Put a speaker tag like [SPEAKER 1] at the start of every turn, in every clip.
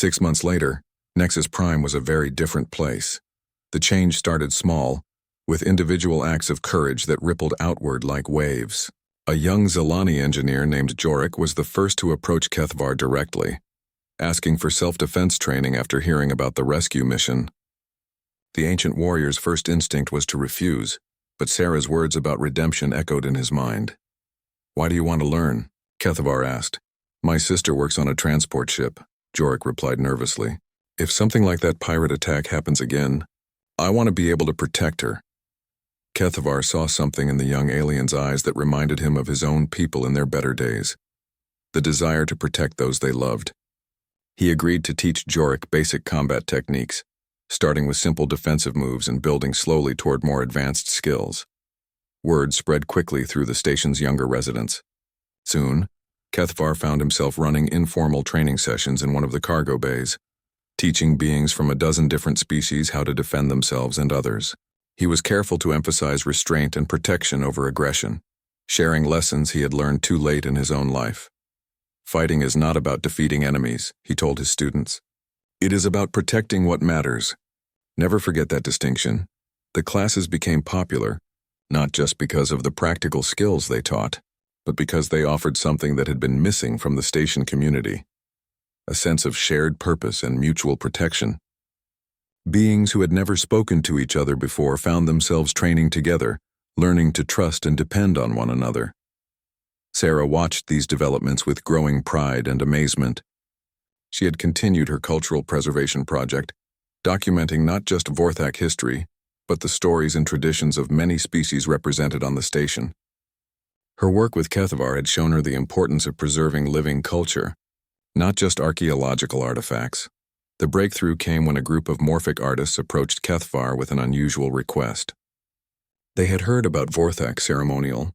[SPEAKER 1] 6 months later, Nexus Prime was a very different place. The change started small, with individual acts of courage that rippled outward like waves. A young Zelani engineer named Jorik was the first to approach Kethvar directly, asking for self-defense training after hearing about the rescue mission. The ancient warrior's first instinct was to refuse, but Sarah's words about redemption echoed in his mind. "Why do you want to learn?" Kethvar asked. "My sister works on a transport ship," Jorik replied nervously. "If something like that pirate attack happens again, I want to be able to protect her." Kethvar saw something in the young alien's eyes that reminded him of his own people in their better days, the desire to protect those they loved. He agreed to teach Jorik basic combat techniques, starting with simple defensive moves and building slowly toward more advanced skills. Word spread quickly through the station's younger residents. Soon, Kethvar found himself running informal training sessions in one of the cargo bays, teaching beings from a dozen different species how to defend themselves and others. He was careful to emphasize restraint and protection over aggression, sharing lessons he had learned too late in his own life. "Fighting is not about defeating enemies," he told his students. "It is about protecting what matters. Never forget that distinction." The classes became popular, not just because of the practical skills they taught, but because they offered something that had been missing from the station community: a sense of shared purpose and mutual protection. Beings who had never spoken to each other before found themselves training together, learning to trust and depend on one another. Sarah watched these developments with growing pride and amazement. She had continued her cultural preservation project, documenting not just Vorthak history, but the stories and traditions of many species represented on the station. Her work with Kethvar had shown her the importance of preserving living culture, not just archaeological artifacts. The breakthrough came when a group of morphic artists approached Kethvar with an unusual request. They had heard about Vorthak ceremonial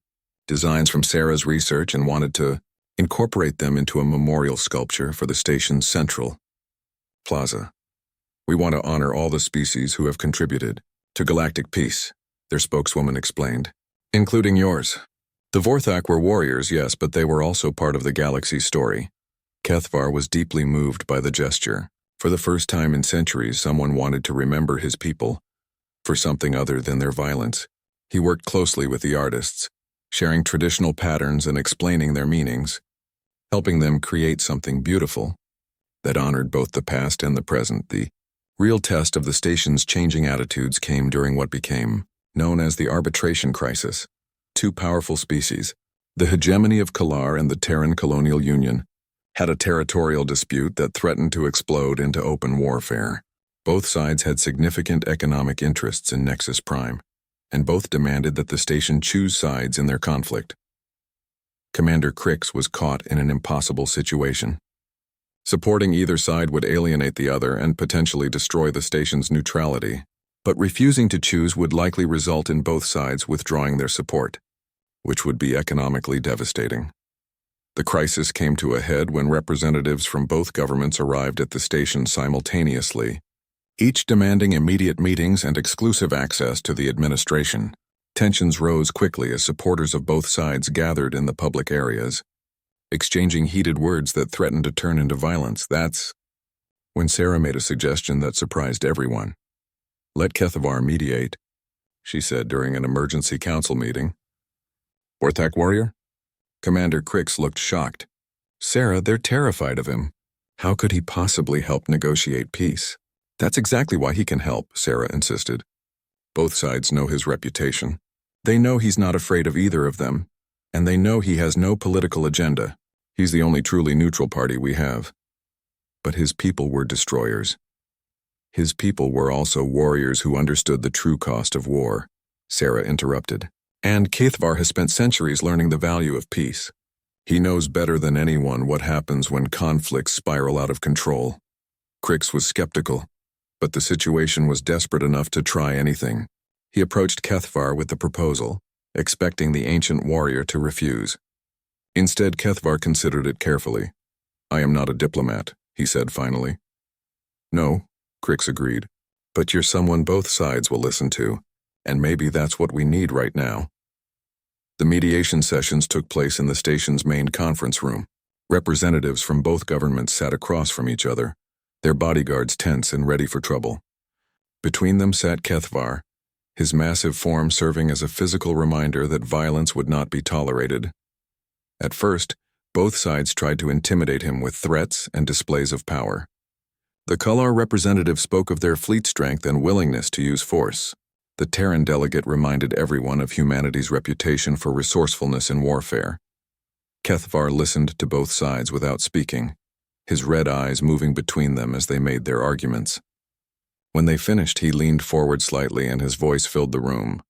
[SPEAKER 1] designs from Sarah's research and wanted to incorporate them into a memorial sculpture for the station's central plaza. "We want to honor all the species who have contributed to galactic peace," their spokeswoman explained, "including yours. The Vorthak were warriors, yes, but they were also part of the galaxy's story." Kethvar was deeply moved by the gesture. For the first time in centuries, someone wanted to remember his people for something other than their violence. He worked closely with the artists, sharing traditional patterns and explaining their meanings, helping them create something beautiful that honored both the past and the present. The real test of the station's changing attitudes came during what became known as the arbitration crisis. Two powerful species, the hegemony of Kalar and the Terran Colonial Union, had a territorial dispute that threatened to explode into open warfare. Both sides had significant economic interests in Nexus Prime, and both demanded that the station choose sides in their conflict. Commander Crix was caught in an impossible situation. Supporting either side would alienate the other and potentially destroy the station's neutrality, but refusing to choose would likely result in both sides withdrawing their support, which would be economically devastating. The crisis came to a head when representatives from both governments arrived at the station simultaneously, each demanding immediate meetings and exclusive access to the administration. Tensions rose quickly as supporters of both sides gathered in the public areas, exchanging heated words that threatened to turn into violence. That's when Sarah made a suggestion that surprised everyone. "Let Kethvar mediate," she said during an emergency council meeting. "Vorthak warrior?" Commander Crix looked shocked. "Sarah, they're terrified of him. How could he possibly help negotiate peace?" "That's exactly why he can help," Sarah insisted. "Both sides know his reputation. They know he's not afraid of either of them, and they know he has no political agenda. He's the only truly neutral party we have." But his people were destroyers. His people were also warriors who understood the true cost of war, Sarah interrupted. "And Kethvar has spent centuries learning the value of peace. He knows better than anyone what happens when conflicts spiral out of control." Crix was skeptical, but the situation was desperate enough to try anything. He approached Kethvar with the proposal, expecting the ancient warrior to refuse. Instead, Kethvar considered it carefully. "I am not a diplomat," he said finally. "No," Crix agreed, "but you're someone both sides will listen to, and maybe that's what we need right now." The mediation sessions took place in the station's main conference room. Representatives from both governments sat across from each other, their bodyguards tense and ready for trouble. Between them sat Kethvar, his massive form serving as a physical reminder that violence would not be tolerated. At first, both sides tried to intimidate him with threats and displays of power. The Kalar representative spoke of their fleet strength and willingness to use force. The Terran delegate reminded everyone of humanity's reputation for resourcefulness in warfare. Kethvar listened to both sides without speaking, his red eyes moving between them as they made their arguments. When they finished, he leaned forward slightly and his voice filled the room.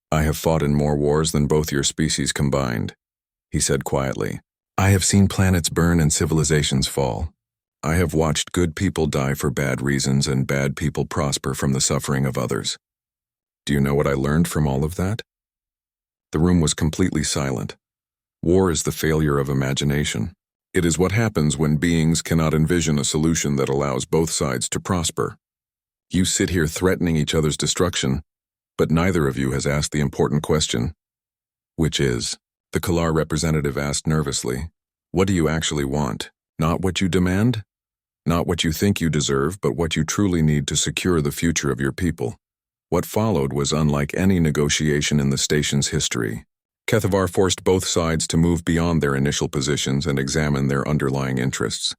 [SPEAKER 1] "I have fought in more wars than both your species combined," he said quietly. "I have seen planets burn and civilizations fall. I have watched good people die for bad reasons and bad people prosper from the suffering of others. Do you know what I learned from all of that?" The room was completely silent. War is the failure of imagination. It is what happens when beings cannot envision a solution that allows both sides to prosper. You sit here threatening each other's destruction, but neither of you has asked the important question. Which is, the Kalar representative asked nervously, what do you actually want? Not what you demand? Not what you think you deserve, but what you truly need to secure the future of your people. What followed was unlike any negotiation in the station's history. Kethvar forced both sides to move beyond their initial positions and examine their underlying interests.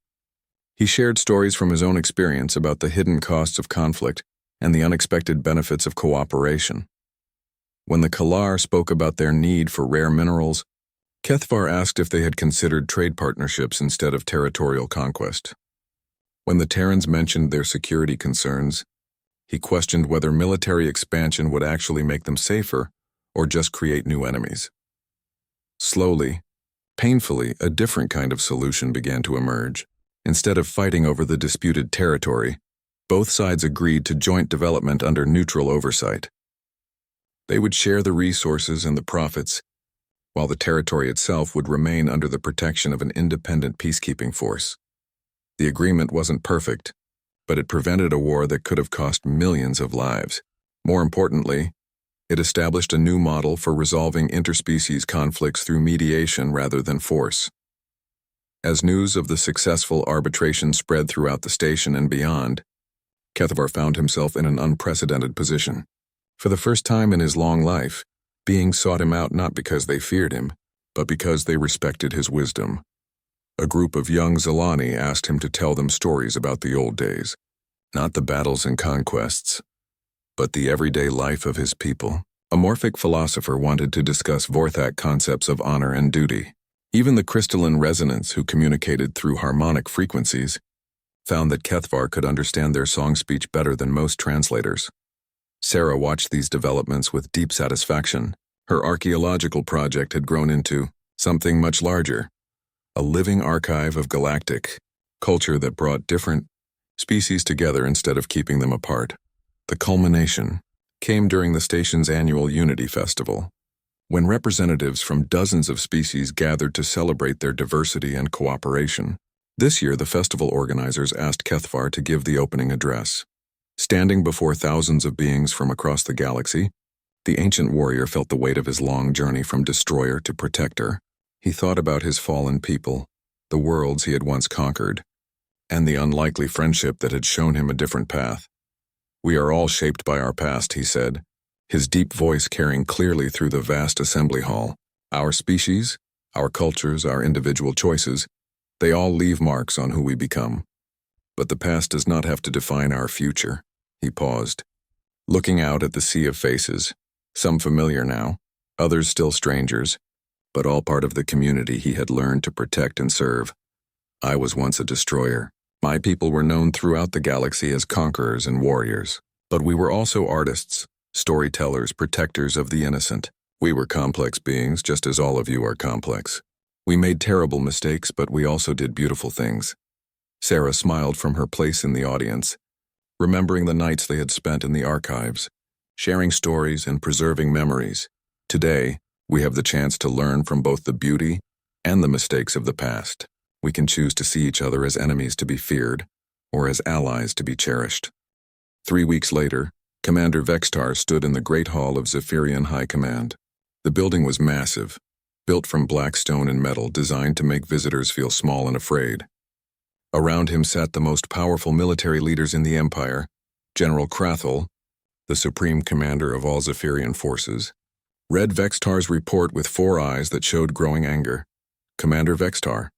[SPEAKER 1] He shared stories from his own experience about the hidden costs of conflict and the unexpected benefits of cooperation. When the Kalar spoke about their need for rare minerals, Kethvar asked if they had considered trade partnerships instead of territorial conquest. When the Terrans mentioned their security concerns, he questioned whether military expansion would actually make them safer or just create new enemies. Slowly, painfully, a different kind of solution began to emerge. Instead of fighting over the disputed territory, both sides agreed to joint development under neutral oversight. They would share the resources and the profits, while the territory itself would remain under the protection of an independent peacekeeping force. The agreement wasn't perfect, but it prevented a war that could have cost millions of lives. More importantly, it established a new model for resolving interspecies conflicts through mediation rather than force. As news of the successful arbitration spread throughout the station and beyond, Kethvar found himself in an unprecedented position. For the first time in his long life, beings sought him out not because they feared him, but because they respected his wisdom. A group of young Zilani asked him to tell them stories about the old days, not the battles and conquests, but the everyday life of his people. A Morphic philosopher wanted to discuss Vorthak concepts of honor and duty. Even the crystalline resonance, who communicated through harmonic frequencies, found that Kethvar could understand their song speech better than most translators. Sarah watched these developments with deep satisfaction. Her archaeological project had grown into something much larger, a living archive of galactic culture that brought different species together instead of keeping them apart. The culmination came during the station's annual Unity Festival, when representatives from dozens of species gathered to celebrate their diversity and cooperation. This year, the festival organizers asked Kethvar to give the opening address. Standing before thousands of beings from across the galaxy, the ancient warrior felt the weight of his long journey from destroyer to protector. He thought about his fallen people, the worlds he had once conquered, and the unlikely friendship that had shown him a different path. "We are all shaped by our past," he said, his deep voice carrying clearly through the vast assembly hall. "Our species, our cultures, our individual choices, they all leave marks on who we become. But the past does not have to define our future." He paused, looking out at the sea of faces, some familiar now, others still strangers, but all part of the community he had learned to protect and serve. "I was once a destroyer. My people were known throughout the galaxy as conquerors and warriors. But we were also artists, storytellers, protectors of the innocent. We were complex beings, just as all of you are complex. We made terrible mistakes, but we also did beautiful things." Sarah smiled from her place in the audience, remembering the nights they had spent in the archives, sharing stories and preserving memories. Today, we have the chance to learn from both the beauty and the mistakes of the past. We can choose to see each other as enemies to be feared, or as allies to be cherished. 3 weeks later, Commander Vextar stood in the Great Hall of Zephyrian High Command. The building was massive, built from black stone and metal, designed to make visitors feel small and afraid. Around him sat the most powerful military leaders in the Empire, General Krathel, the supreme commander of all Zephyrian forces, read Vextar's report with 4 eyes that showed growing anger. "Commander Vextar,"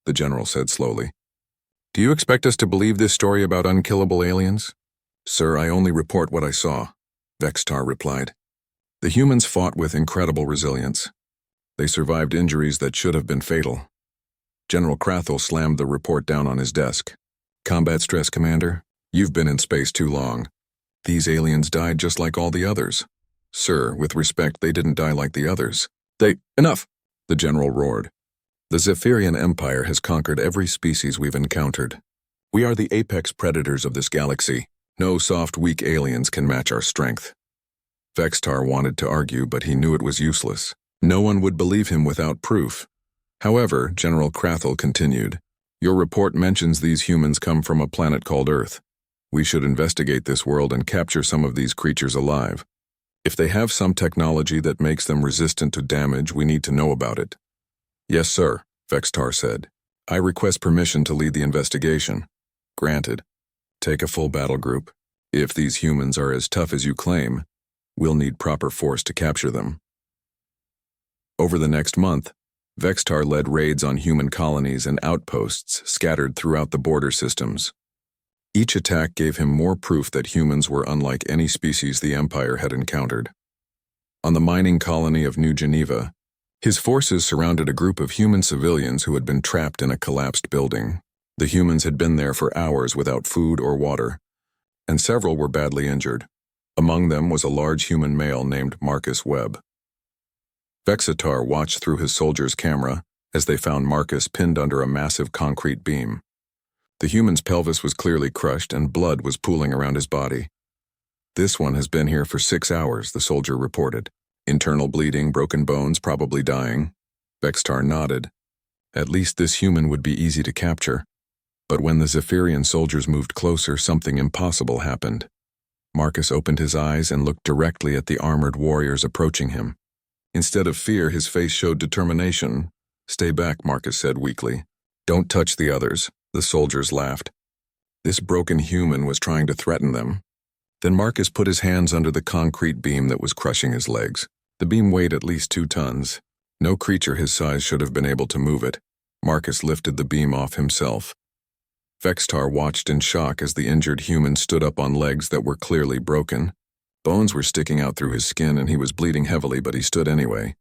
[SPEAKER 1] the general said slowly, "do you expect us to believe this story about unkillable aliens?" "Sir, I only report what I saw," Vextar replied. "The humans fought with incredible resilience. They survived injuries that should have been fatal." General Krathel slammed the report down on his desk. "Combat stress, Commander. You've been in space too long. These aliens died just like all the others." "Sir, with respect, they didn't die like the others. Enough!" the general roared. "The Zephyrian Empire has conquered every species we've encountered. We are the apex predators of this galaxy. No soft, weak aliens can match our strength." Vextar wanted to argue, but he knew it was useless. No one would believe him without proof. However, General Krathel continued, "Your report mentions these humans come from a planet called Earth. We should investigate this world and capture some of these creatures alive. If they have some technology that makes them resistant to damage, we need to know about it." "Yes, sir," Vextar said. "I request permission to lead the investigation." "Granted. Take a full battle group. If these humans are as tough as you claim, we'll need proper force to capture them." Over the next month, Vextar led raids on human colonies and outposts scattered throughout the border systems. Each attack gave him more proof that humans were unlike any species the Empire had encountered. On the mining colony of New Geneva, his forces surrounded a group of human civilians who had been trapped in a collapsed building. The humans had been there for hours without food or water, and several were badly injured. Among them was a large human male named Marcus Webb. Vextar watched through his soldier's camera as they found Marcus pinned under a massive concrete beam. The human's pelvis was clearly crushed and blood was pooling around his body. "This one has been here for 6 hours," the soldier reported. "Internal bleeding, broken bones, probably dying." Vextar nodded. At least this human would be easy to capture. But when the Zephyrian soldiers moved closer, something impossible happened. Marcus opened his eyes and looked directly at the armored warriors approaching him. Instead of fear, his face showed determination. "Stay back," Marcus said weakly. "Don't touch the others." The soldiers laughed. This broken human was trying to threaten them. Then Marcus put his hands under the concrete beam that was crushing his legs. The beam weighed at least 2 tons. No creature his size should have been able to move it. Marcus lifted the beam off himself. Vextar watched in shock as the injured human stood up on legs that were clearly broken. Bones were sticking out through his skin and he was bleeding heavily, but he stood anyway.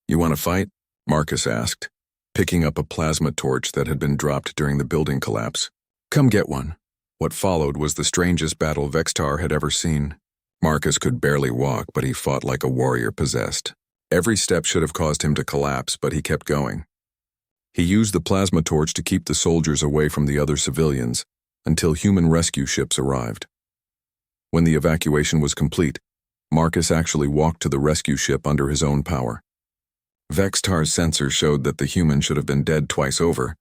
[SPEAKER 1] "You want to fight?" Marcus asked, picking up a plasma torch that had been dropped during the building collapse. "Come get one." What followed was the strangest battle Vextar had ever seen. Marcus could barely walk, but he fought like a warrior possessed. Every step should have caused him to collapse, but he kept going. He used the plasma torch to keep the soldiers away from the other civilians until human rescue ships arrived. When the evacuation was complete, Marcus actually walked to the rescue ship under his own power. Vextar's sensors showed that the human should have been dead twice over,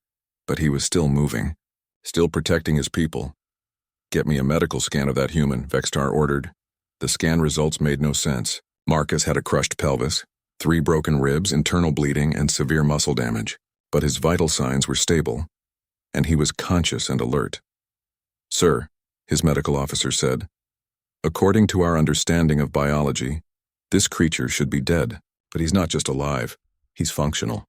[SPEAKER 1] but he was still moving, still protecting his people. "Get me a medical scan of that human," Vextar ordered. The scan results made no sense. Marcus had a crushed pelvis, 3 broken ribs, internal bleeding, and severe muscle damage, but his vital signs were stable, and he was conscious and alert. "Sir," his medical officer said, "according to our understanding of biology, this creature should be dead, but he's not just alive, he's functional."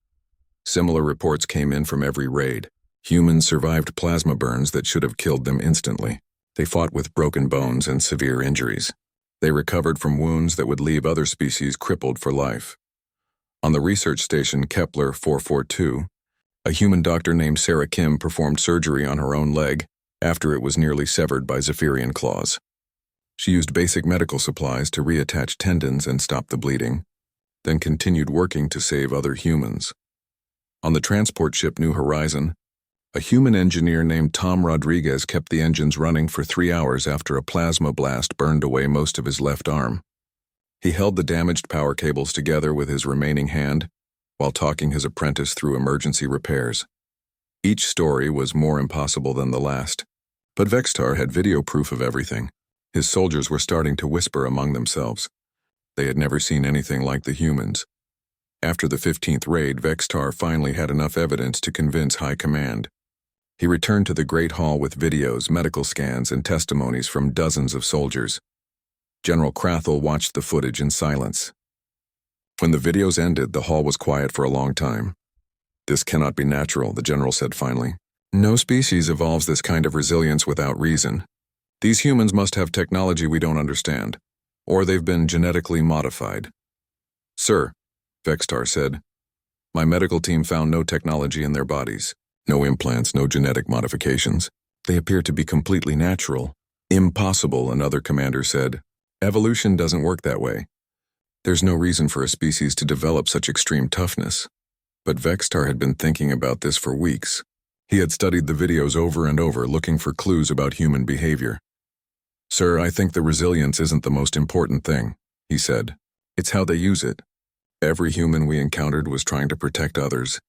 [SPEAKER 1] Similar reports came in from every raid. Humans survived plasma burns that should have killed them instantly. They fought with broken bones and severe injuries. They recovered from wounds that would leave other species crippled for life. On the research station Kepler 442, a human doctor named Sarah Kim performed surgery on her own leg after it was nearly severed by Zephyrian claws. She used basic medical supplies to reattach tendons and stop the bleeding, then continued working to save other humans. On the transport ship New Horizon, a human engineer named Tom Rodriguez kept the engines running for 3 hours after a plasma blast burned away most of his left arm. He held the damaged power cables together with his remaining hand while talking his apprentice through emergency repairs. Each story was more impossible than the last, but Vextar had video proof of everything. His soldiers were starting to whisper among themselves. They had never seen anything like the humans. After the 15th raid, Vextar finally had enough evidence to convince High Command. He returned to the Great Hall with videos, medical scans, and testimonies from dozens of soldiers. General Krathel watched the footage in silence. When the videos ended, the hall was quiet for a long time. "This cannot be natural," the general said finally. "No species evolves this kind of resilience without reason. These humans must have technology we don't understand, or they've been genetically modified." "Sir," Vextar said, "my medical team found no technology in their bodies. No implants, no genetic modifications. They appear to be completely natural." "Impossible," another commander said. "Evolution doesn't work that way. There's no reason for a species to develop such extreme toughness." But Vextar had been thinking about this for weeks. He had studied the videos over and over, looking for clues about human behavior. "Sir, I think the resilience isn't the most important thing," he said. "It's how they use it. Every human we encountered was trying to protect others.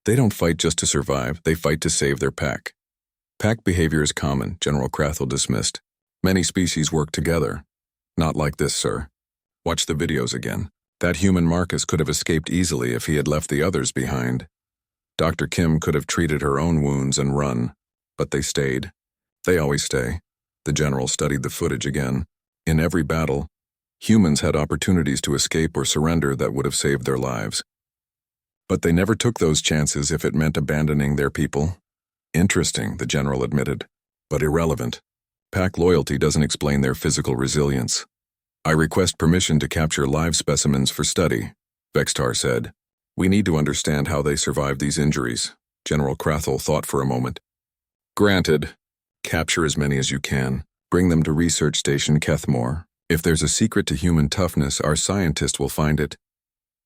[SPEAKER 1] They don't fight just to survive, they fight to save their pack." "Pack behavior is common," General Krathel dismissed. "Many species work together. Not like this, sir. Watch the videos again. That human Marcus could have escaped easily if he had left the others behind. Dr. Kim could have treated her own wounds and run, but they stayed. They always stay." The general studied the footage again. In every battle, humans had opportunities to escape or surrender that would have saved their lives. But they never took those chances if it meant abandoning their people. "Interesting," the general admitted, "but irrelevant. Pack loyalty doesn't explain their physical resilience." "I request permission to capture live specimens for study," Vextar said. "We need to understand how they survived these injuries." General Krathel thought for a moment. "Granted. Capture as many as you can. Bring them to Research Station Kethmore. If there's a secret to human toughness, our scientist will find it."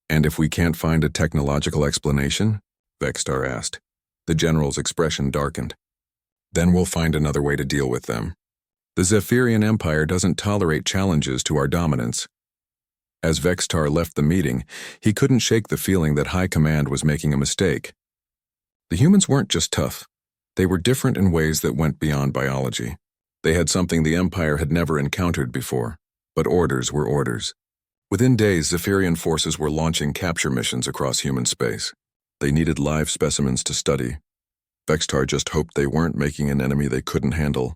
[SPEAKER 1] "And if we can't find a technological explanation?" Vextar asked. The general's expression darkened. "Then we'll find another way to deal with them. The Zephyrian Empire doesn't tolerate challenges to our dominance." As Vextar left the meeting, he couldn't shake the feeling that High Command was making a mistake. The humans weren't just tough. They were different in ways that went beyond biology. They had something the Empire had never encountered before, but orders were orders. Within days, Zephyrian forces were launching capture missions across human space. They needed live specimens to study. Vextar just hoped they weren't making an enemy they couldn't handle.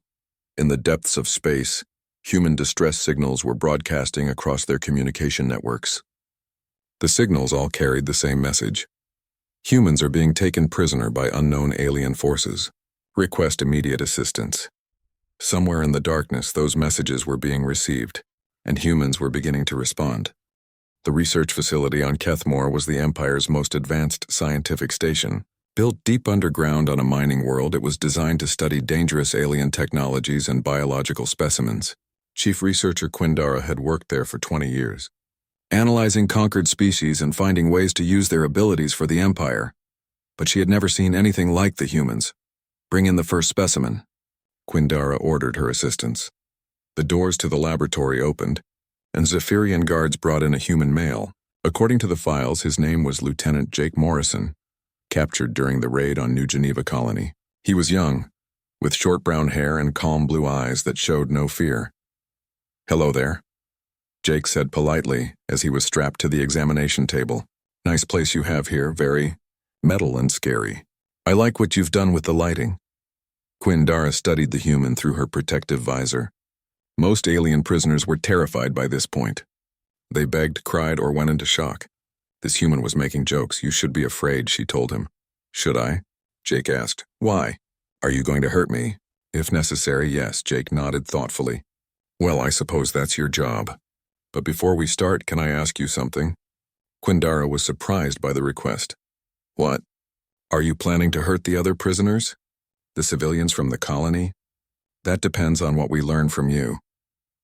[SPEAKER 1] In the depths of space, human distress signals were broadcasting across their communication networks. The signals all carried the same message. "Humans are being taken prisoner by unknown alien forces. Request immediate assistance." Somewhere in the darkness, those messages were being received, and humans were beginning to respond. The research facility on Kethmore was the Empire's most advanced scientific station. Built deep underground on a mining world, it was designed to study dangerous alien technologies and biological specimens. Chief Researcher Quindara had worked there for 20 years, analyzing conquered species and finding ways to use their abilities for the Empire. But she had never seen anything like the humans. "Bring in the first specimen." Quindara ordered her assistants. The doors to the laboratory opened, and Zephyrian guards brought in a human male. According to the files, his name was Lieutenant Jake Morrison, captured during the raid on New Geneva Colony. He was young, with short brown hair and calm blue eyes that showed no fear. "Hello there," Jake said politely as he was strapped to the examination table. "Nice place you have here, very metal and scary. I like what you've done with the lighting." Quindara studied the human through her protective visor. Most alien prisoners were terrified by this point. They begged, cried, or went into shock. This human was making jokes. "You should be afraid," she told him. "Should I?" Jake asked. "Why? Are you going to hurt me?" "If necessary, yes," Jake nodded thoughtfully. "Well, I suppose that's your job. But before we start, can I ask you something?" Quindara was surprised by the request. "What? Are you planning to hurt the other prisoners? The civilians from the colony?" "That depends on what we learn from you."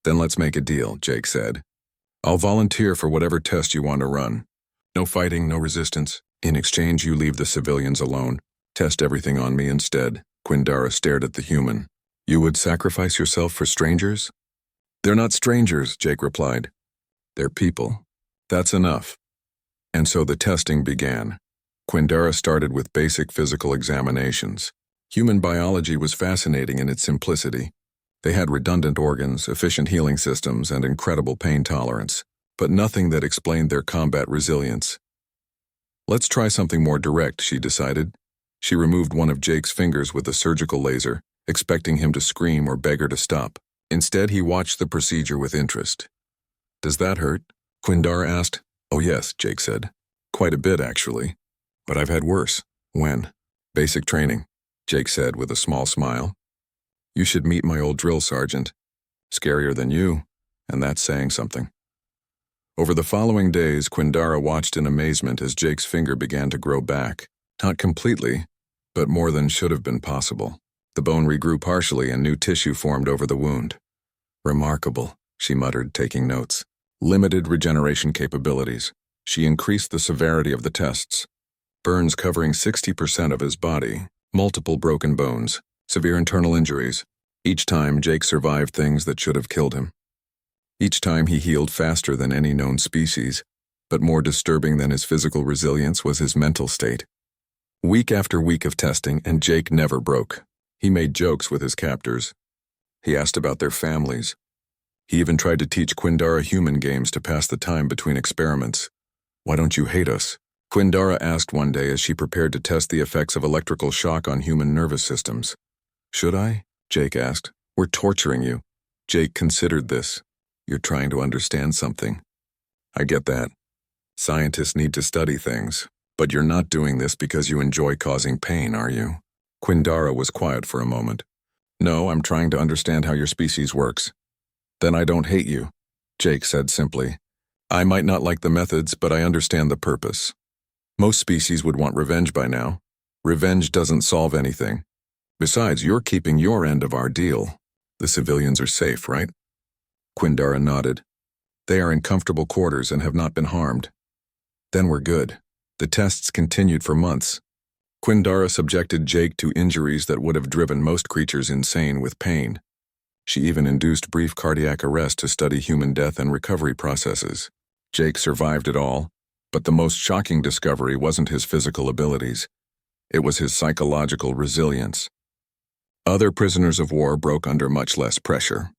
[SPEAKER 1] "Then let's make a deal," Jake said. "I'll volunteer for whatever test you want to run. No fighting, no resistance. In exchange, you leave the civilians alone. Test everything on me instead." Quindara stared at the human. "You would sacrifice yourself for strangers?" "They're not strangers," Jake replied. "They're people. That's enough." And so the testing began. Quindara started with basic physical examinations. Human biology was fascinating in its simplicity. They had redundant organs, efficient healing systems, and incredible pain tolerance, but nothing that explained their combat resilience. "Let's try something more direct," she decided. She removed one of Jake's fingers with a surgical laser, expecting him to scream or beg her to stop. Instead, he watched the procedure with interest. "Does that hurt?" Quindara asked. "Oh yes," Jake said. "Quite a bit, actually. But I've had worse." "When?" "Basic training," Jake said with a small smile. "You should meet my old drill sergeant. Scarier than you, and that's saying something." Over the following days, Quindara watched in amazement as Jake's finger began to grow back. Not completely, but more than should have been possible. The bone regrew partially and new tissue formed over the wound. "Remarkable," she muttered, taking notes. Limited regeneration capabilities. She increased the severity of the tests. Burns covering 60% of his body, multiple broken bones, severe internal injuries. Each time, Jake survived things that should have killed him. Each time he healed faster than any known species, but more disturbing than his physical resilience was his mental state. Week after week of testing, and Jake never broke. He made jokes with his captors. He asked about their families. He even tried to teach Quindara human games to pass the time between experiments. "Why don't you hate us?" Quindara asked one day as she prepared to test the effects of electrical shock on human nervous systems. "Should I?" Jake asked. "We're torturing you." Jake considered this. "You're trying to understand something. I get that. Scientists need to study things. But you're not doing this because you enjoy causing pain, are you?" Quindara was quiet for a moment. "No, I'm trying to understand how your species works." "Then I don't hate you," Jake said simply. "I might not like the methods, but I understand the purpose. Most species would want revenge by now. Revenge doesn't solve anything. Besides, you're keeping your end of our deal. The civilians are safe, right?" Quindara nodded. "They are in comfortable quarters and have not been harmed." "Then we're good." The tests continued for months. Quindara subjected Jake to injuries that would have driven most creatures insane with pain. She even induced brief cardiac arrest to study human death and recovery processes. Jake survived it all, but the most shocking discovery wasn't his physical abilities. It was his psychological resilience. Other prisoners of war broke under much less pressure.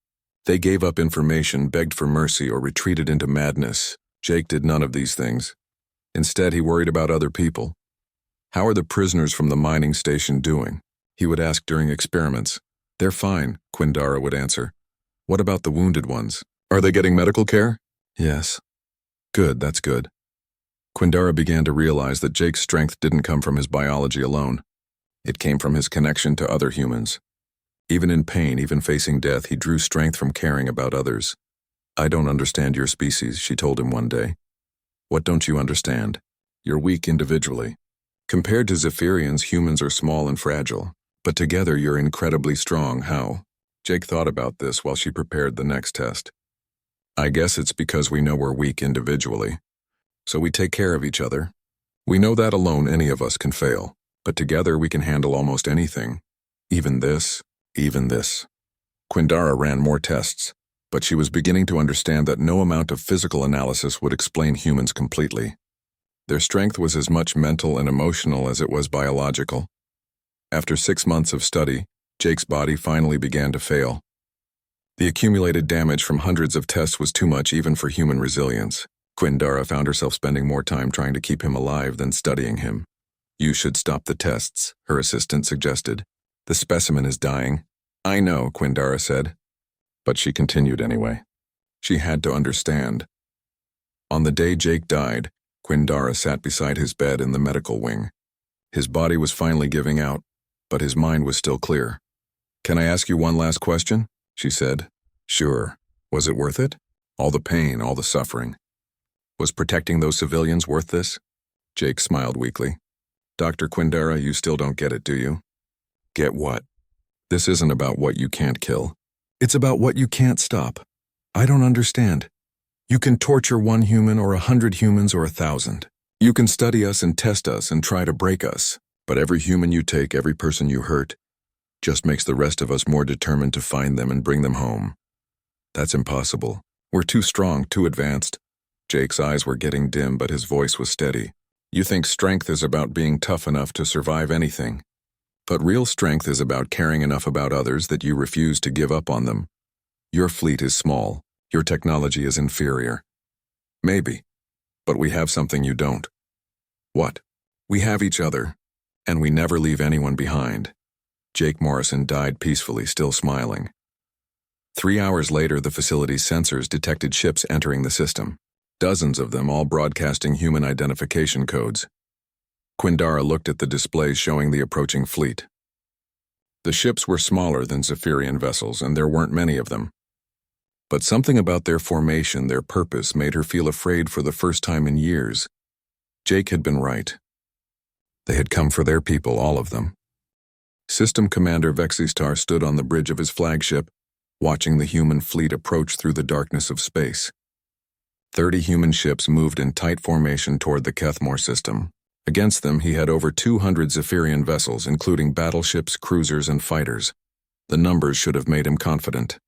[SPEAKER 1] They gave up information, begged for mercy, or retreated into madness. Jake did none of these things. Instead, he worried about other people. "How are the prisoners from the mining station doing?" he would ask during experiments. "They're fine," Quindara would answer. "What about the wounded ones? Are they getting medical care?" "Yes." "Good, that's good." Quindara began to realize that Jake's strength didn't come from his biology alone. It came from his connection to other humans. Even in pain, even facing death, he drew strength from caring about others. "I don't understand your species," she told him one day. "What don't you understand? You're weak individually. Compared to Zephyrians, humans are small and fragile. But together you're incredibly strong. How?" Jake thought about this while she prepared the next test. "I guess it's because we know we're weak individually. So we take care of each other. We know that alone any of us can fail. But together we can handle almost anything. Even this, even this." Quindara ran more tests, but she was beginning to understand that no amount of physical analysis would explain humans completely. Their strength was as much mental and emotional as it was biological. After 6 months of study, Jake's body finally began to fail. The accumulated damage from hundreds of tests was too much even for human resilience. Quindara found herself spending more time trying to keep him alive than studying him. "You should stop the tests," her assistant suggested. "The specimen is dying." "I know," Quindara said. But she continued anyway. She had to understand. On the day Jake died, Quindara sat beside his bed in the medical wing. His body was finally giving out, but his mind was still clear. "Can I ask you one last question?" she said. "Sure. Was it worth it? All the pain, all the suffering. Was protecting those civilians worth this?" Jake smiled weakly. "Dr. Quindara, you still don't get it, do you?" "Get what?" "This isn't about what you can't kill. It's about what you can't stop. I don't understand. You can torture one human or 100 humans or 1,000. You can study us and test us and try to break us. But every human you take, every person you hurt, just makes the rest of us more determined to find them and bring them home. That's impossible. We're too strong, too advanced." Jake's eyes were getting dim, but his voice was steady. "You think strength is about being tough enough to survive anything. But real strength is about caring enough about others that you refuse to give up on them. Your fleet is small. Your technology is inferior. Maybe. But we have something you don't." "What?" "We have each other. And we never leave anyone behind. Jake Morrison died peacefully, still smiling. 3 hours later, the facility's sensors detected ships entering the system. Dozens of them, all broadcasting human identification codes. Quindara looked at the displays showing the approaching fleet. The ships were smaller than Zephyrian vessels, and there weren't many of them. But something about their formation, their purpose, made her feel afraid for the first time in years. Jake had been right. They had come for their people, all of them. System Commander Vexistar stood on the bridge of his flagship, watching the human fleet approach through the darkness of space. 30 human ships moved in tight formation toward the Kethmore system. Against them, he had over 200 Zephyrian vessels, including battleships, cruisers, and fighters. The numbers should have made him confident.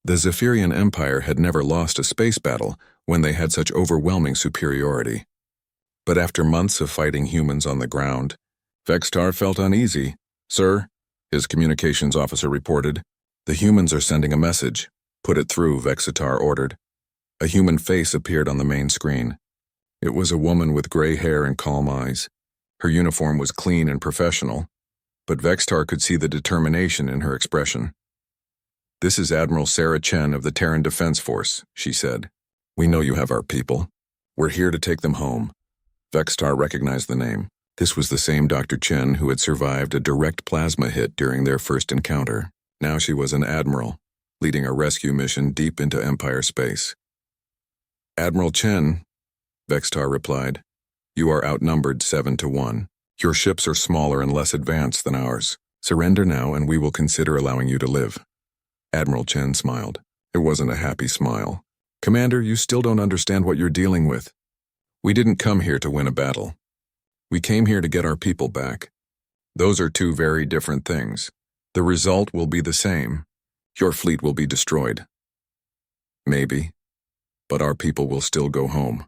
[SPEAKER 1] The Zephyrian Empire had never lost a space battle when they had such overwhelming superiority. But after months of fighting humans on the ground, Vextar felt uneasy. "Sir," his communications officer reported, "the humans are sending a message." "Put it through," Vexitar ordered. A human face appeared on the main screen. It was a woman with gray hair and calm eyes. Her uniform was clean and professional, but Vextar could see the determination in her expression. "This is Admiral Sarah Chen of the Terran Defense Force," she said. "We know you have our people. We're here to take them home." Vextar recognized the name. This was the same Dr. Chen who had survived a direct plasma hit during their first encounter. Now she was an admiral, leading a rescue mission deep into Empire space. "Admiral Chen," Vextar replied, "you are outnumbered 7-1. Your ships are smaller and less advanced than ours. Surrender now and we will consider allowing you to live." Admiral Chen smiled. It wasn't a happy smile. "Commander, you still don't understand what you're dealing with. We didn't come here to win a battle. We came here to get our people back. Those are two very different things. The result will be the same. Your fleet will be destroyed. Maybe, but our people will still go home."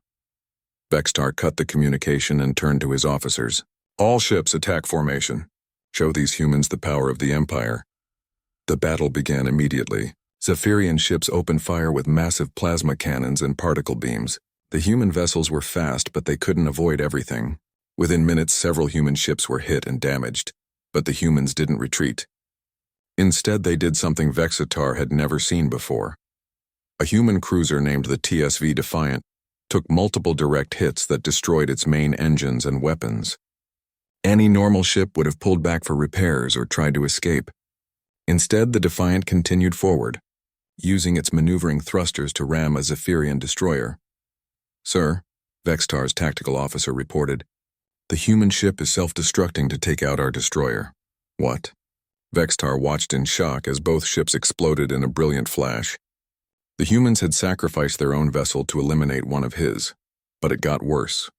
[SPEAKER 1] Vextar cut the communication and turned to his officers. "All ships attack formation. Show these humans the power of the Empire." The battle began immediately. Zephyrian ships opened fire with massive plasma cannons and particle beams. The human vessels were fast, but they couldn't avoid everything. Within minutes, several human ships were hit and damaged, but the humans didn't retreat. Instead, they did something Vexitar had never seen before. A human cruiser named the TSV Defiant took multiple direct hits that destroyed its main engines and weapons. Any normal ship would have pulled back for repairs or tried to escape. Instead, the Defiant continued forward, using its maneuvering thrusters to ram a Zephyrian destroyer. "Sir," Vextar's tactical officer reported, "the human ship is self-destructing to take out our destroyer." "What?" Vextar watched in shock as both ships exploded in a brilliant flash. The humans had sacrificed their own vessel to eliminate one of his, but it got worse.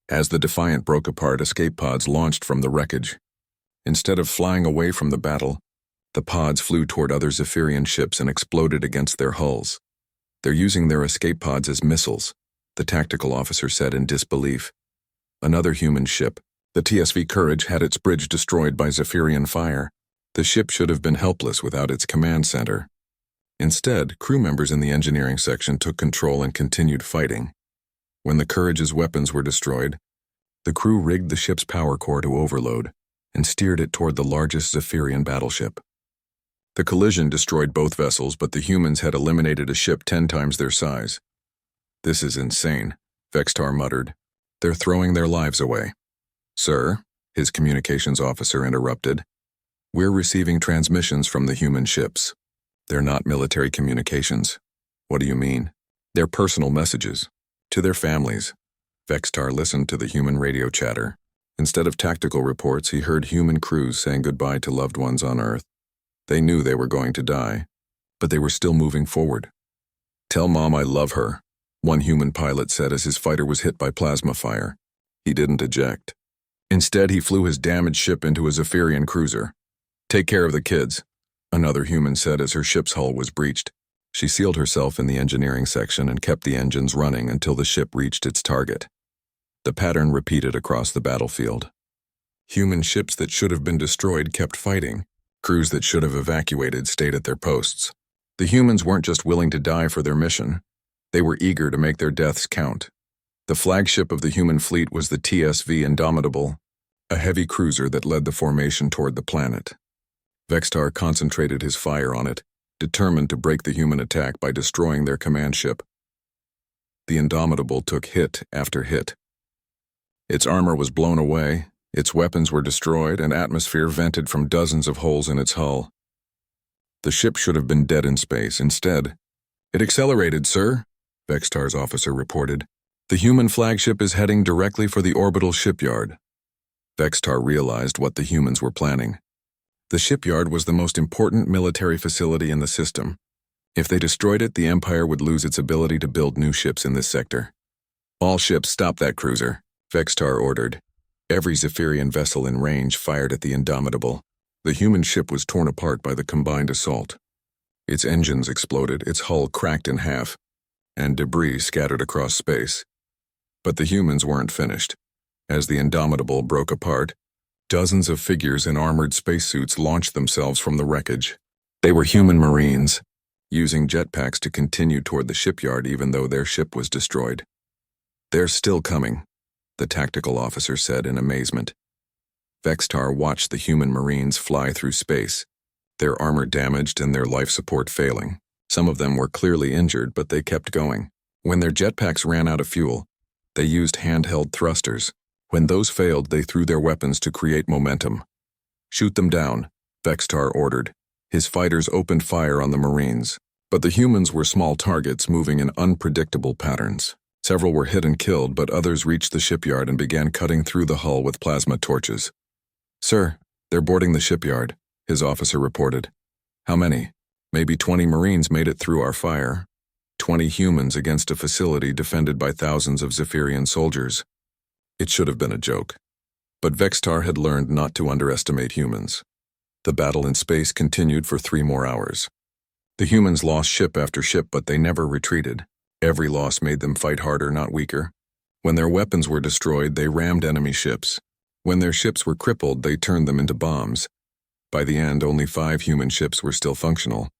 [SPEAKER 1] As the Defiant broke apart, escape pods launched from the wreckage. Instead of flying away from the battle, the pods flew toward other Zephyrian ships and exploded against their hulls. "They're using their escape pods as missiles," the tactical officer said in disbelief. Another human ship, the TSV Courage, had its bridge destroyed by Zephyrian fire. The ship should have been helpless without its command center. Instead, crew members in the engineering section took control and continued fighting. When the Courage's weapons were destroyed, the crew rigged the ship's power core to overload and steered it toward the largest Zephyrian battleship. The collision destroyed both vessels, but the humans had eliminated a ship 10 times their size. "This is insane," Vextar muttered. "They're throwing their lives away." "Sir," his communications officer interrupted, "we're receiving transmissions from the human ships. They're not military communications." "What do you mean?" "They're personal messages. To their families." Vextar listened to the human radio chatter. Instead of tactical reports, he heard human crews saying goodbye to loved ones on Earth. They knew they were going to die, but they were still moving forward. "Tell Mom I love her," one human pilot said as his fighter was hit by plasma fire. He didn't eject. Instead, he flew his damaged ship into a Zephyrian cruiser. "Take care of the kids," another human said as her ship's hull was breached. She sealed herself in the engineering section and kept the engines running until the ship reached its target. The pattern repeated across the battlefield. Human ships that should have been destroyed kept fighting. Crews that should have evacuated stayed at their posts. The humans weren't just willing to die for their mission. They were eager to make their deaths count. The flagship of the human fleet was the TSV Indomitable. a heavy cruiser that led the formation toward the planet. Vextar concentrated his fire on it, determined to break the human attack by destroying their command ship. The Indomitable took hit after hit. Its armor was blown away, its weapons were destroyed, and atmosphere vented from dozens of holes in its hull. The ship should have been dead in space. Instead, it accelerated, sir, Vextar's officer reported. The human flagship is heading directly for the orbital shipyard. Vextar realized what the humans were planning. The shipyard was the most important military facility in the system. If they destroyed it, the Empire would lose its ability to build new ships in this sector. All ships stop that cruiser, Vextar ordered. Every Zephyrian vessel in range fired at the Indomitable. The human ship was torn apart by the combined assault. Its engines exploded, its hull cracked in half, and debris scattered across space. But the humans weren't finished. As the Indomitable broke apart, dozens of figures in armored spacesuits launched themselves from the wreckage. They were human Marines, using jetpacks to continue toward the shipyard even though their ship was destroyed. "They're still coming," the tactical officer said in amazement. Vextar watched the human Marines fly through space, their armor damaged and their life support failing. Some of them were clearly injured, but they kept going. When their jetpacks ran out of fuel, they used handheld thrusters. When those failed, they threw their weapons to create momentum. "Shoot them down," Vextar ordered. His fighters opened fire on the Marines, but the humans were small targets moving in unpredictable patterns. Several were hit and killed, but others reached the shipyard and began cutting through the hull with plasma torches. "Sir, they're boarding the shipyard," his officer reported. "How many?" "Maybe 20 Marines made it through our fire. 20 humans against a facility defended by thousands of Zephyrian soldiers." It should have been a joke. But Vextar had learned not to underestimate humans. The battle in space continued for 3 more hours. The humans lost ship after ship, but they never retreated. Every loss made them fight harder, not weaker. When their weapons were destroyed, they rammed enemy ships. When their ships were crippled, they turned them into bombs. By the end, only 5 human ships were still functional.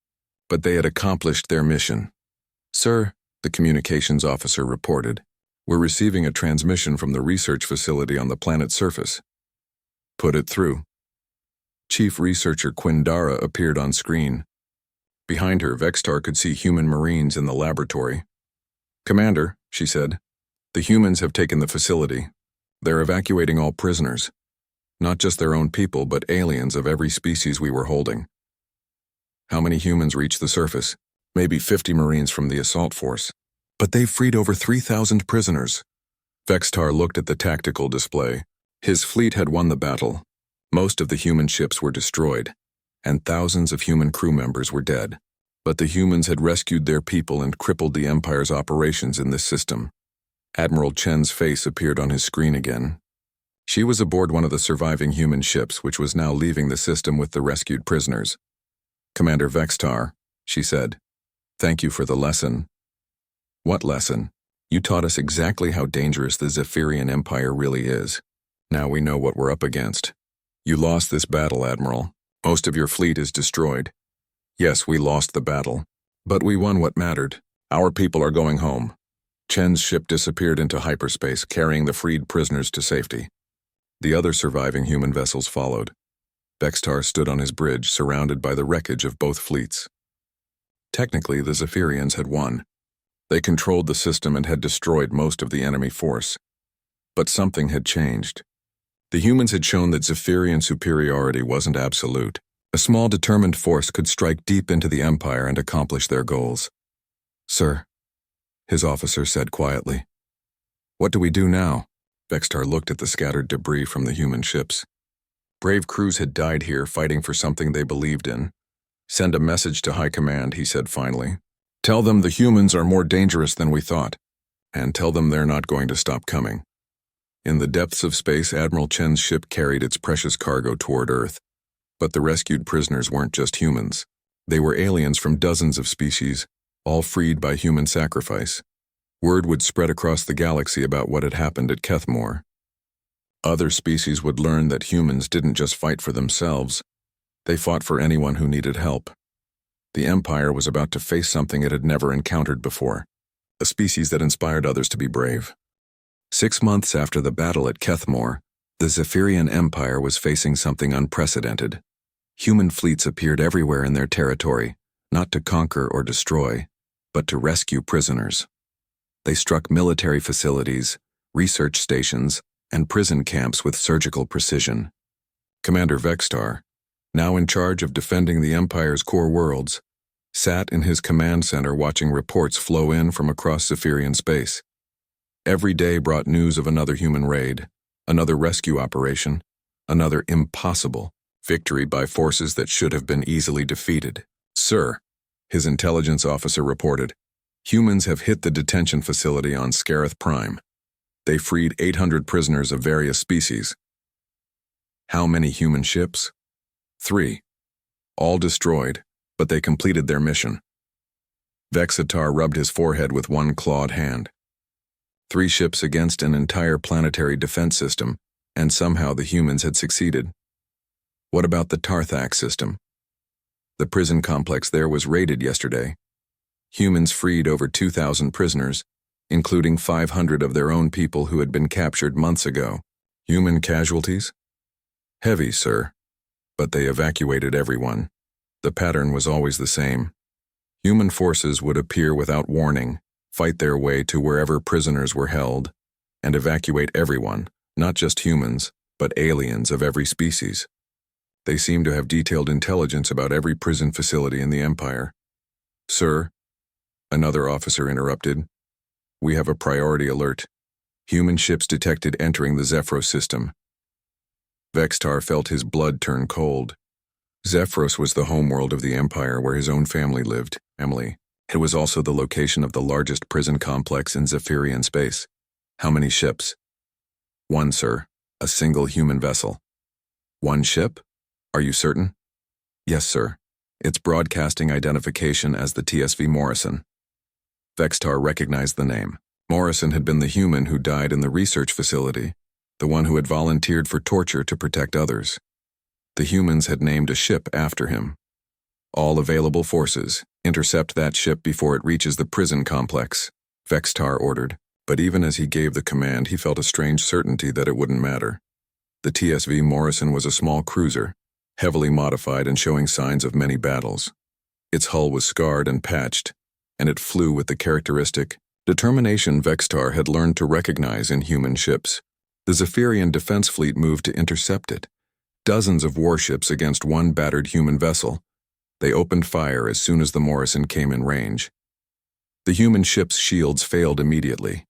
[SPEAKER 1] But they had accomplished their mission. "Sir," the communications officer reported, "we're receiving a transmission from the research facility on the planet's surface." "Put it through." Chief Researcher Quindara appeared on screen. Behind her, Vextar could see human Marines in the laboratory. "Commander," she said, "the humans have taken the facility. They're evacuating all prisoners. Not just their own people, but aliens of every species we were holding." "How many humans reached the surface?" "Maybe 50 Marines from the assault force. But they've freed over 3,000 prisoners." Vextar looked at the tactical display. His fleet had won the battle. Most of the human ships were destroyed, and thousands of human crew members were dead. But the humans had rescued their people and crippled the Empire's operations in this system. Admiral Chen's face appeared on his screen again. She was aboard one of the surviving human ships, which was now leaving the system with the rescued prisoners. "Commander Vextar," she said, "thank you for the lesson." "What lesson?" "You taught us exactly how dangerous the Zephyrian Empire really is. Now we know what we're up against. You lost this battle, Admiral. Most of your fleet is destroyed. Yes, we lost the battle, but we won what mattered. Our people are going home." Chen's ship disappeared into hyperspace, carrying the freed prisoners to safety. The other surviving human vessels followed. Vextar stood on his bridge, surrounded by the wreckage of both fleets. Technically, the Zephyrians had won. They controlled the system and had destroyed most of the enemy force. But something had changed. The humans had shown that Zephyrian superiority wasn't absolute. A small determined force could strike deep into the Empire and accomplish their goals. "Sir," his officer said quietly. "What do we do now?" Vextar looked at the scattered debris from the human ships. Brave crews had died here fighting for something they believed in. "Send a message to High Command," he said finally. "Tell them the humans are more dangerous than we thought, and tell them they're not going to stop coming." In the depths of space, Admiral Chen's ship carried its precious cargo toward Earth. But the rescued prisoners weren't just humans. They were aliens from dozens of species, all freed by human sacrifice. Word would spread across the galaxy about what had happened at Kethmore. Other species would learn that humans didn't just fight for themselves. They fought for anyone who needed help. The Empire was about to face something it had never encountered before, a species that inspired others to be brave. 6 months after the battle at Kethmore, The Zephyrian Empire was facing something unprecedented. Human fleets appeared everywhere in their territory, not to conquer or destroy, but to rescue prisoners. They struck military facilities, research stations, and prison camps with surgical precision. Commander Vextar, now in charge of defending the Empire's core worlds, sat in his command center watching reports flow in from across Zephyrian space. Every day brought news of another human raid, another rescue operation, another impossible victory by forces that should have been easily defeated. Sir, his intelligence officer reported, humans have hit the detention facility on Scarith Prime. They freed 800 prisoners of various species. How many human ships? 3. All destroyed, but they completed their mission. Vexitar rubbed his forehead with one clawed hand. 3 ships against an entire planetary defense system, and somehow the humans had succeeded. What about the Tarthak system? The prison complex there was raided yesterday. Humans freed over 2,000 prisoners, including 500 of their own people who had been captured months ago. Human casualties? Heavy, sir. But they evacuated everyone. The pattern was always the same. Human forces would appear without warning, fight their way to wherever prisoners were held, and evacuate everyone, not just humans, but aliens of every species. They seem to have detailed intelligence about every prison facility in the Empire. Sir, another officer interrupted, we have a priority alert. Human ships detected entering the Zephyros system. Vextar felt his blood turn cold. Zephyros was the homeworld of the Empire where his own family lived, Emily. It was also the location of the largest prison complex in Zephyrian space. How many ships? 1, sir. A single human vessel. 1 ship? Are you certain? Yes, sir. Its broadcasting identification as the TSV Morrison. Vextar recognized the name. Morrison had been the human who died in the research facility, the one who had volunteered for torture to protect others. The humans had named a ship after him. All available forces, intercept that ship before it reaches the prison complex, Vextar ordered, but even as he gave the command, he felt a strange certainty that it wouldn't matter. The TSV Morrison was a small cruiser, heavily modified and showing signs of many battles. Its hull was scarred and patched, and it flew with the characteristic determination Vextar had learned to recognize in human ships. The Zephyrian defense fleet moved to intercept it. Dozens of warships against one battered human vessel. They opened fire as soon as the Morrison came in range. The human ship's shields failed immediately.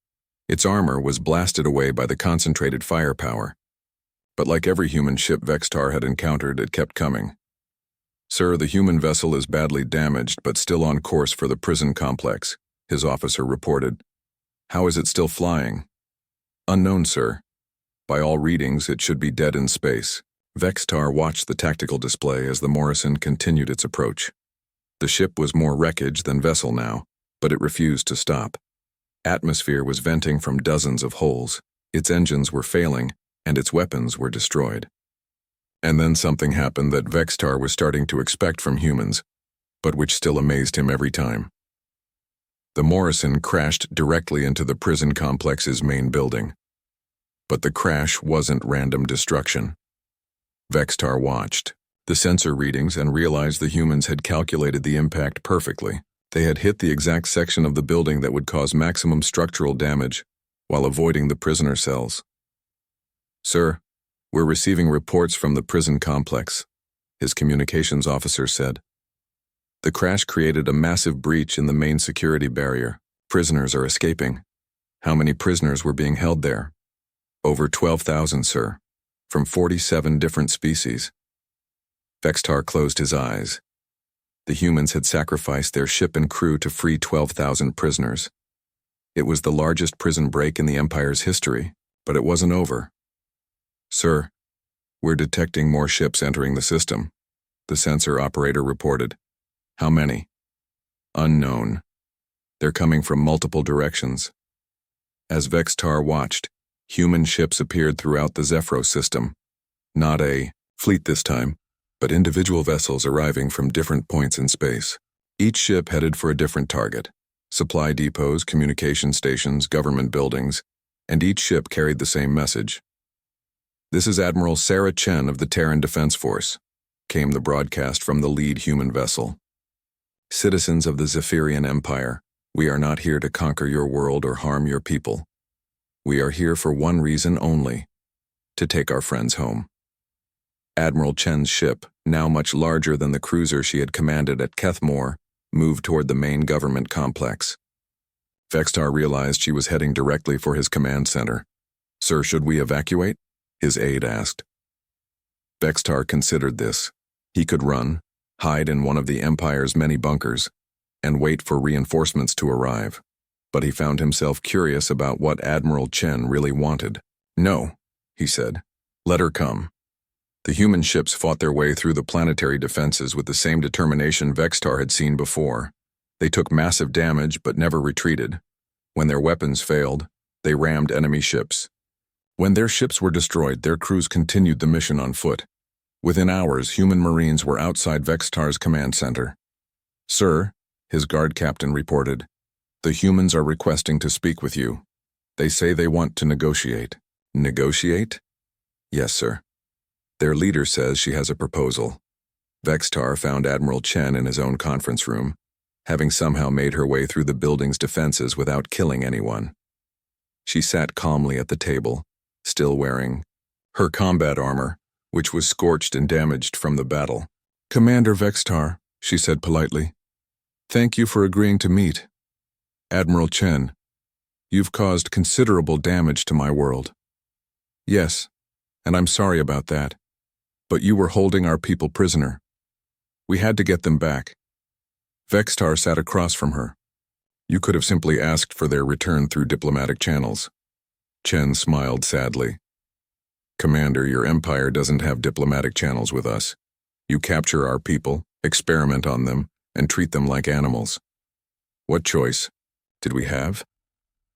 [SPEAKER 1] Its armor was blasted away by the concentrated firepower. But like every human ship Vextar had encountered, it kept coming. Sir, the human vessel is badly damaged but still on course for the prison complex, his officer reported. How is it still flying? Unknown, sir. By all readings, it should be dead in space. Vextar watched the tactical display as the Morrison continued its approach. The ship was more wreckage than vessel now, but it refused to stop. Atmosphere was venting from dozens of holes, its engines were failing, and its weapons were destroyed. And then something happened that Vextar was starting to expect from humans, but which still amazed him every time. The Morrison crashed directly into the prison complex's main building. But the crash wasn't random destruction. Vextar watched the sensor readings and realized the humans had calculated the impact perfectly. They had hit the exact section of the building that would cause maximum structural damage while avoiding the prisoner cells. Sir, we're receiving reports from the prison complex, his communications officer said. The crash created a massive breach in the main security barrier. Prisoners are escaping. How many prisoners were being held there? Over 12,000, sir, from 47 different species. Vextar closed his eyes. The humans had sacrificed their ship and crew to free 12,000 prisoners. It was the largest prison break in the Empire's history, but it wasn't over. Sir, we're detecting more ships entering the system, the sensor operator reported. How many? Unknown. They're coming from multiple directions. As Vextar watched, human ships appeared throughout the Zephyros system. Not a fleet this time, but individual vessels arriving from different points in space. Each ship headed for a different target. Supply depots, communication stations, government buildings, and each ship carried the same message. "This is Admiral Sarah Chen of the Terran Defense Force," came the broadcast from the lead human vessel. "Citizens of the Zephyrian Empire, we are not here to conquer your world or harm your people. We are here for one reason only: to take our friends home." Admiral Chen's ship, now much larger than the cruiser she had commanded at Kethmore, moved toward the main government complex. Vextar realized she was heading directly for his command center. "Sir, should we evacuate?" his aide asked. Vextar considered this. He could run, hide in one of the Empire's many bunkers, and wait for reinforcements to arrive. But he found himself curious about what Admiral Chen really wanted. "No," he said. "Let her come." The human ships fought their way through the planetary defenses with the same determination Vextar had seen before. They took massive damage but never retreated. When their weapons failed, they rammed enemy ships. When their ships were destroyed, their crews continued the mission on foot. Within hours, human Marines were outside Vextar's command center. "Sir," his guard captain reported, "the humans are requesting to speak with you. They say they want to negotiate." "Negotiate?" "Yes, sir. Their leader says she has a proposal." Vextar found Admiral Chen in his own conference room, having somehow made her way through the building's defenses without killing anyone. She sat calmly at the table, still wearing her combat armor, which was scorched and damaged from the battle. "Commander Vextar," she said politely, "thank you for agreeing to meet. Admiral Chen, you've caused considerable damage to my world." "Yes, and I'm sorry about that. But you were holding our people prisoner. We had to get them back." Vextar sat across from her. "You could have simply asked for their return through diplomatic channels." Chen smiled sadly. "Commander, your empire doesn't have diplomatic channels with us. You capture our people, experiment on them, and treat them like animals. What choice did we have?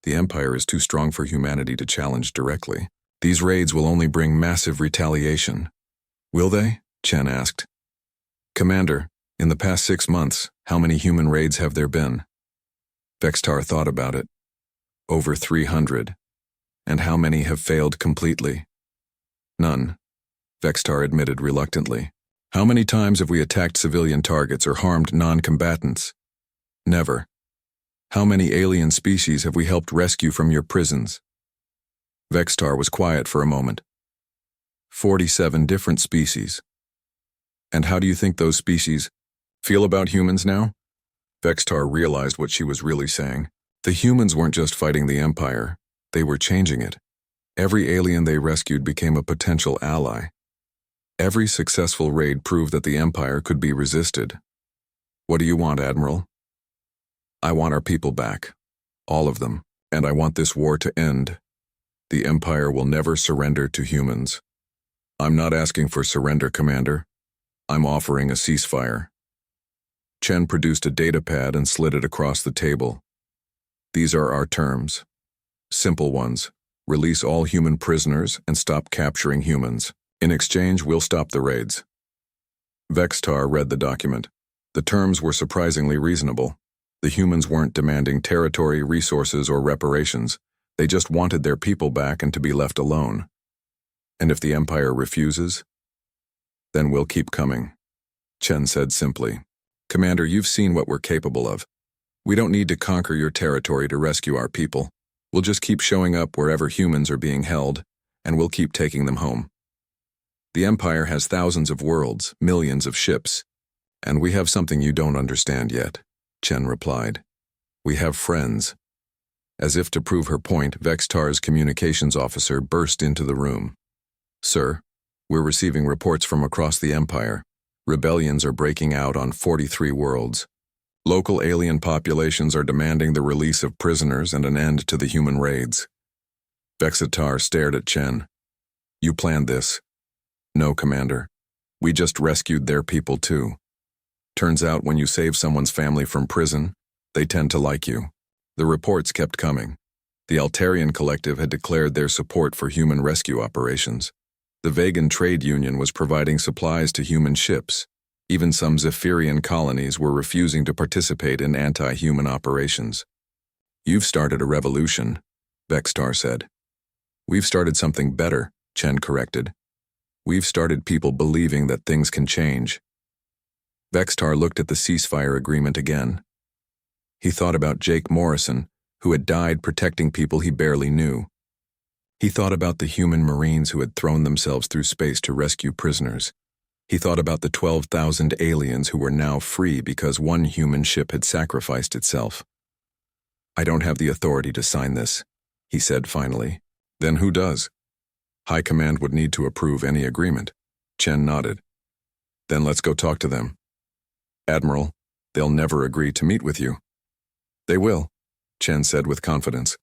[SPEAKER 1] The empire is too strong for humanity to challenge directly. These raids will only bring massive retaliation." "Will they?" Chen asked. "Commander, in the past 6 months, how many human raids have there been?" Vextar thought about it. "Over 300. And how many have failed completely?" "None," Vextar admitted reluctantly. "How many times have we attacked civilian targets or harmed non-combatants?" "Never." "How many alien species have we helped rescue from your prisons?" Vextar was quiet for a moment. 47 different species. "And how do you think those species feel about humans now?" Vextar realized what she was really saying. The humans weren't just fighting the Empire, they were changing it. Every alien they rescued became a potential ally. Every successful raid proved that the Empire could be resisted. "What do you want, Admiral?" "I want our people back. All of them. And I want this war to end. The Empire will never surrender to humans." "I'm not asking for surrender, Commander. I'm offering a ceasefire." Chen produced a datapad and slid it across the table. "These are our terms. Simple ones. Release all human prisoners and stop capturing humans. In exchange, we'll stop the raids." Vextar read the document. The terms were surprisingly reasonable. The humans weren't demanding territory, resources, or reparations. They just wanted their people back and to be left alone. "And if the Empire refuses, then we'll keep coming," Chen said simply. "Commander, you've seen what we're capable of. We don't need to conquer your territory to rescue our people. We'll just keep showing up wherever humans are being held, and we'll keep taking them home. The Empire has thousands of worlds, millions of ships, and we have something you don't understand yet," Chen replied. "We have friends." As if to prove her point, Vextar's communications officer burst into the room. "Sir, we're receiving reports from across the Empire. Rebellions are breaking out on 43 worlds. Local alien populations are demanding the release of prisoners and an end to the human raids." Vextar stared at Chen. "You planned this?" "No, Commander. We just rescued their people too. Turns out when you save someone's family from prison, they tend to like you." The reports kept coming. The Altarian Collective had declared their support for human rescue operations. The Vegan Trade Union was providing supplies to human ships. Even some Zephyrian colonies were refusing to participate in anti-human operations. "You've started a revolution," Vextar said. "We've started something better," Chen corrected. We've started people believing that things can change. Vextar looked at the ceasefire agreement again. He thought about Jake Morrison, who had died protecting people he barely knew. He thought about the human Marines who had thrown themselves through space to rescue prisoners. He thought about the 12,000 aliens who were now free because one human ship had sacrificed itself. I don't have the authority to sign this, he said finally. Then who does? High Command would need to approve any agreement. Chen nodded. Then let's go talk to them. Admiral, they'll never agree to meet with you. They will, Chen said with confidence.